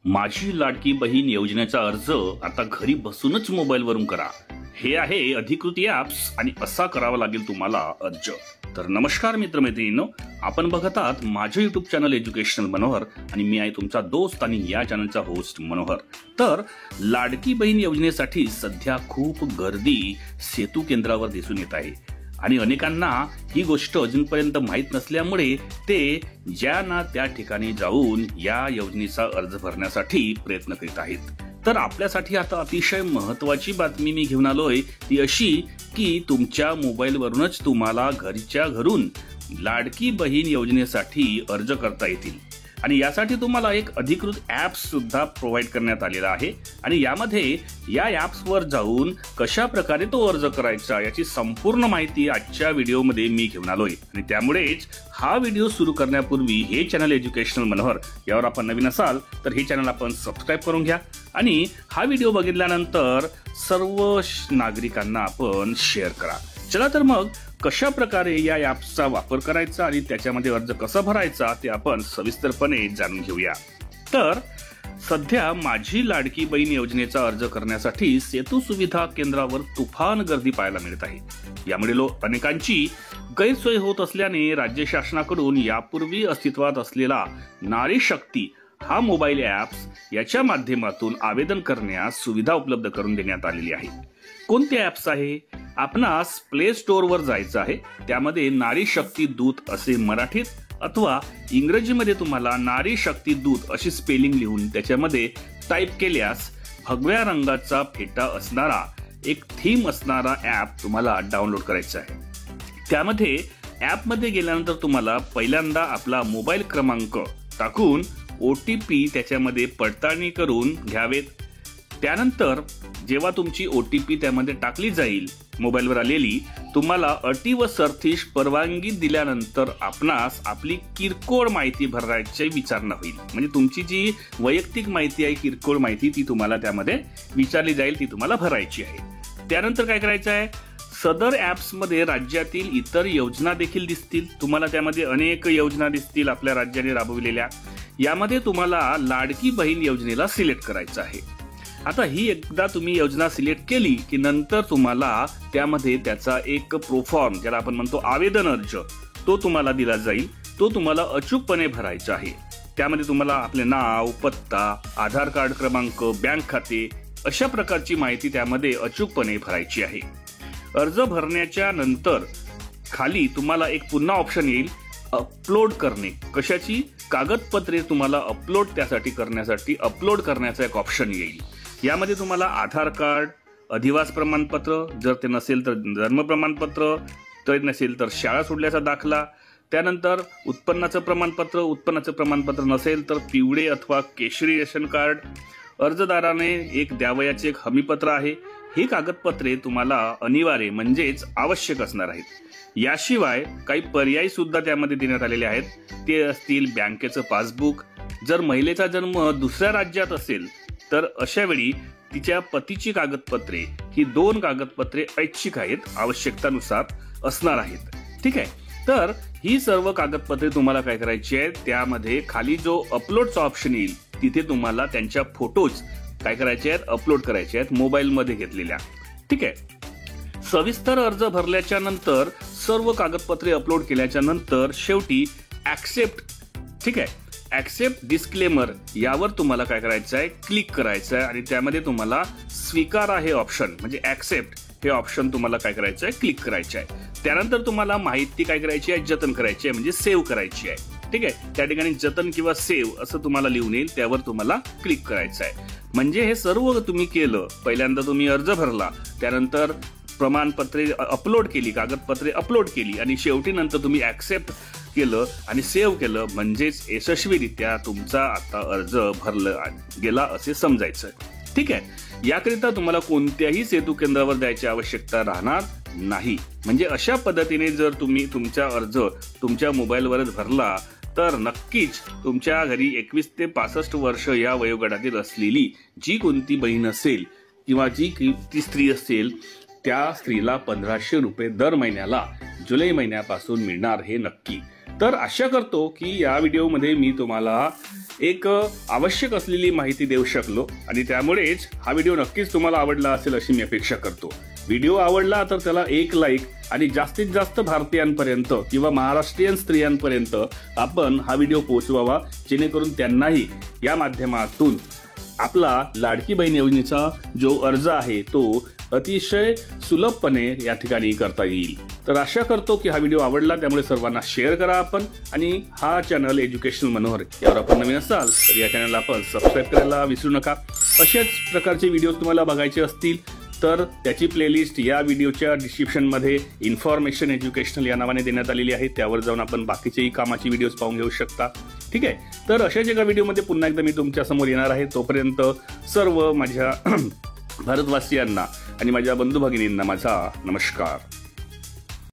माझी लाडकी बहीण योजनेचा अर्ज आता घरी बसूनच मोबाईलवरून करा. हे आहे अधिकृत ॲप्स आणि असा करावा लागेल तुम्हाला अर्ज. तर नमस्कार मित्रमैत्रिणींनो, आपण बघत आहात माझं युट्यूब चॅनल एज्युकेशनल मनोहर आणि मी आहे तुमचा दोस्त आणि या चॅनलचा होस्ट मनोहर. तर लाडकी बहीण योजनेसाठी सध्या खूप गर्दी सेतू केंद्रावर दिसून येत आहे आणि अनेकांना ही गोष्ट अजूनपर्यंत माहीत नसल्यामुळे ते ज्या ना त्या ठिकाणी जाऊन या योजनेचा अर्ज भरण्यासाठी प्रयत्न करीत आहेत. तर आपल्यासाठी आता अतिशय महत्त्वाची बातमी मी घेऊन आलोय, ती अशी की तुमच्या मोबाईलवरूनच तुम्हाला घरच्या घरून लाडकी बहीण योजनेसाठी अर्ज करता येतील आणि यासाठी तुम्हाला एक अधिकृत ॲप सुद्धा प्रोव्हाइड करण्यात आलेला आहे आणि यामध्ये या ॲप्सवर जाऊन कशा प्रकारे तो अर्ज करायचा याची संपूर्ण माहिती आजच्या व्हिडिओमध्ये मी घेऊन आलोय. आणि त्यामुळेच हा व्हिडिओ सुरू करण्यापूर्वी हे चॅनल एज्युकेशनल मनोहर यावर आपण नवीन असाल तर हे चॅनल आपण सबस्क्राईब करून घ्या आणि हा व्हिडिओ बघितल्यानंतर सर्व नागरिकांना आपण शेअर करा. चला तर मग कशा प्रकारे या ॲप्सचा वापर करायचा आणि त्याच्यामध्ये अर्ज कसा भरायचा ते आपण सविस्तरपणे जाणून घेऊया. तर सध्या माझी लाडकी बहीण योजनेचा अर्ज करण्यासाठी सेतू सुविधा केंद्रावर तुफान गर्दी पाहायला मिळत आहे. यामुळे अनेकांची गैरसोय होत असल्याने राज्य शासनाकडून यापूर्वी अस्तित्वात असलेला नारी शक्ती हा मोबाईल ॲप्स याच्या माध्यमातून आवेदन करण्यास सुविधा उपलब्ध करून देण्यात आलेली आहे. कोणते ॲप्स आहे? आपणास प्ले स्टोअरवर जायचं आहे. त्यामध्ये नारी शक्ती दूत असे मराठीत अथवा इंग्रजीमध्ये तुम्हाला नारी शक्ती दूत अशी स्पेलिंग लिहून त्याच्यामध्ये टाईप केल्यास भगव्या रंगाचा फेटा असणारा एक थीम असणारा ॲप तुम्हाला डाउनलोड करायचा आहे. त्यामध्ये ॲपमध्ये गेल्यानंतर तुम्हाला पहिल्यांदा आपला मोबाईल क्रमांक टाकून OTP त्याच्यामध्ये पडताळणी करून घ्यावेत. त्यानंतर जेव्हा तुमची OTP त्यामध्ये टाकली जाईल मोबाईलवर आलेली, तुम्हाला अटी व सरतीश परवानगी दिल्यानंतर आपणास आपली किरकोळ माहिती भरायची विचारणा होईल. म्हणजे तुमची जी वैयक्तिक माहिती आहे, किरकोळ माहिती, ती तुम्हाला त्यामध्ये विचारली जाईल, ती तुम्हाला भरायची आहे. त्यानंतर काय करायचं आहे, सदर ॲप्समध्ये राज्यातील इतर योजना देखील दिसतील. तुम्हाला त्यामध्ये अनेक योजना दिसतील आपल्या राज्याने राबविलेल्या. यामध्ये तुम्हाला लाडकी बहीण योजनेला सिलेक्ट करायचं आहे. आता ही एकदा तुम्ही योजना सिलेक्ट केली की नंतर तुम्हाला त्यामध्ये त्याचा एक प्रोफॉर्म, ज्याला आपण म्हणतो आवेदन अर्ज, तो तुम्हाला दिला जाईल. तो तुम्हाला अचूकपणे भरायचा आहे. त्यामध्ये तुम्हाला आपले नाव, पत्ता, आधार कार्ड क्रमांक, बँक खाते अशा प्रकारची माहिती त्यामध्ये अचूकपणे भरायची आहे. अर्ज भरण्याच्या नंतर खाली तुम्हाला एक पुन्हा ऑप्शन येईल, अपलोड करणे. कशाची? कागदपत्रे तुम्हाला अपलोड त्यासाठी करण्यासाठी अपलोड करण्याचा एक ऑप्शन येईल. यामध्ये तुम्हाला आधार कार्ड, अधिवास प्रमाणपत्र, जर ते नसेल तर जन्म प्रमाणपत्र, तर नसेल तर शाळा सोडल्याचा दाखला, त्यानंतर उत्पन्नाचं प्रमाणपत्र नसेल तर पिवळे अथवा केशरी रेशन कार्ड, अर्जदाराने एक द्यावयाचे एक हमीपत्र आहे. ही कागदपत्रे तुम्हाला अनिवार्य म्हणजेच आवश्यक असणार आहेत. याशिवाय काही पर्याय सुद्धा त्यामध्ये देण्यात आलेले आहेत. ते असतील बँकेचं पासबुक. जर महिलेचा जन्म दुसऱ्या राज्यात असेल तर अशा वेळी तिच्या पतीची कागदपत्रे, ही 2 कागदपत्रे ऐच्छिक आहेत, आवश्यकतानुसार असणार आहेत. ठीक आहे. तर ही सर्व कागदपत्रे तुम्हाला काय करायची आहेत, त्यामध्ये खाली जो अपलोडचा ऑप्शन येईल तिथे तुम्हाला त्यांच्या फोटोज काय करायचे आहेत, अपलोड करायचे आहेत मोबाईलमध्ये घेतलेल्या. ठीक आहे. सविस्तर अर्ज भरल्याच्या नंतर सर्व कागदपत्रे अपलोड केल्याच्या नंतर शेवटी ऍक्सेप्ट, ठीक आहे, ऍक्सेप्ट डिस्क्लेमर यावर तुम्हाला काय करायचं आहे, क्लिक करायचं आहे आणि त्यामध्ये तुम्हाला स्वीकारा हे ऑप्शन म्हणजे ऍक्सेप्ट हे ऑप्शन तुम्हाला काय करायचं आहे, क्लिक करायचं आहे. त्यानंतर तुम्हाला माहिती काय करायची आहे, जतन करायची आहे म्हणजे सेव्ह करायची आहे. ठीक आहे. त्या ठिकाणी जतन किंवा सेव्ह असं तुम्हाला लिहून येईल, त्यावर तुम्हाला क्लिक करायचं आहे. म्हणजे हे सर्व तुम्ही केलं. पहिल्यांदा तुम्ही अर्ज भरला, त्यानंतर प्रमाणपत्रे अपलोड केली, कागदपत्रे अपलोड केली आणि शेवटी नंतर तुम्ही ऍक्सेप्ट केलं आणि सेव्ह केलं, म्हणजेच यशस्वीरित्या तुमचा आता अर्ज भरला गेला असे समजायचं. ठीक आहे. याकरिता तुम्हाला कोणत्याही सेतू केंद्रावर द्यायची आवश्यकता राहणार नाही. म्हणजे अशा पद्धतीने जर तुम्ही तुमचा अर्ज तुमच्या मोबाईलवरच भरला तर नक्कीच तुमच्या घरी 21 ते 65 वर्ष या वयोगटातील असलेली जी कोणती बहीण असेल किंवा जी ती स्त्री असेल त्या स्त्रीला 1500 रुपये दर महिन्याला जुलै महिन्यापासून मिळणार हे नक्की. तर आशा करतो की या व्हिडिओमध्ये मी तुम्हाला एक आवश्यक असलेली माहिती देऊ शकलो आणि त्यामुळेच हा व्हिडिओ नक्कीच तुम्हाला आवडला असेल अशी मी अपेक्षा करतो. व्हिडिओ आवडला तर त्याला एक लाईक आणि जास्तीत जास्त भारतीयांपर्यंत किंवा महाराष्ट्रीयन स्त्रियांपर्यंत आपण हा व्हिडिओ पोहोचवावा, जेणेकरून त्यांनाही या माध्यमातून आपला लाडकी बहीण योजनेचा जो अर्ज आहे तो अतिशय सुलभपणे या ठिकाणी करता येईल. तर आशा करतो की हा व्हिडिओ आवडला, त्यामुळे सर्वांना शेअर करा आपण. आणि हा चॅनल एज्युकेशनल मनोहर यावर आपण नवीन असाल तर या चॅनलला आपण सबस्क्राईब करायला विसरू नका. अशाच प्रकारचे व्हिडिओ तुम्हाला बघायचे असतील तर त्याची प्लेलिस्ट या व्हिडिओच्या डिस्क्रिप्शनमध्ये इन्फॉर्मेशन एज्युकेशनल या नावाने देण्यात आलेली आहे. त्यावर जाऊन आपण बाकीचेही कामाची व्हिडिओज पाहून घेऊ शकता. ठीक आहे. तर अशाच एका व्हिडिओमध्ये पुन्हा एकदा मी तुमच्या समोर येणार आहे. तोपर्यंत सर्व माझ्या भारतवासियांना आणि माझ्या बंधू भगिनींना माझा नमस्कार.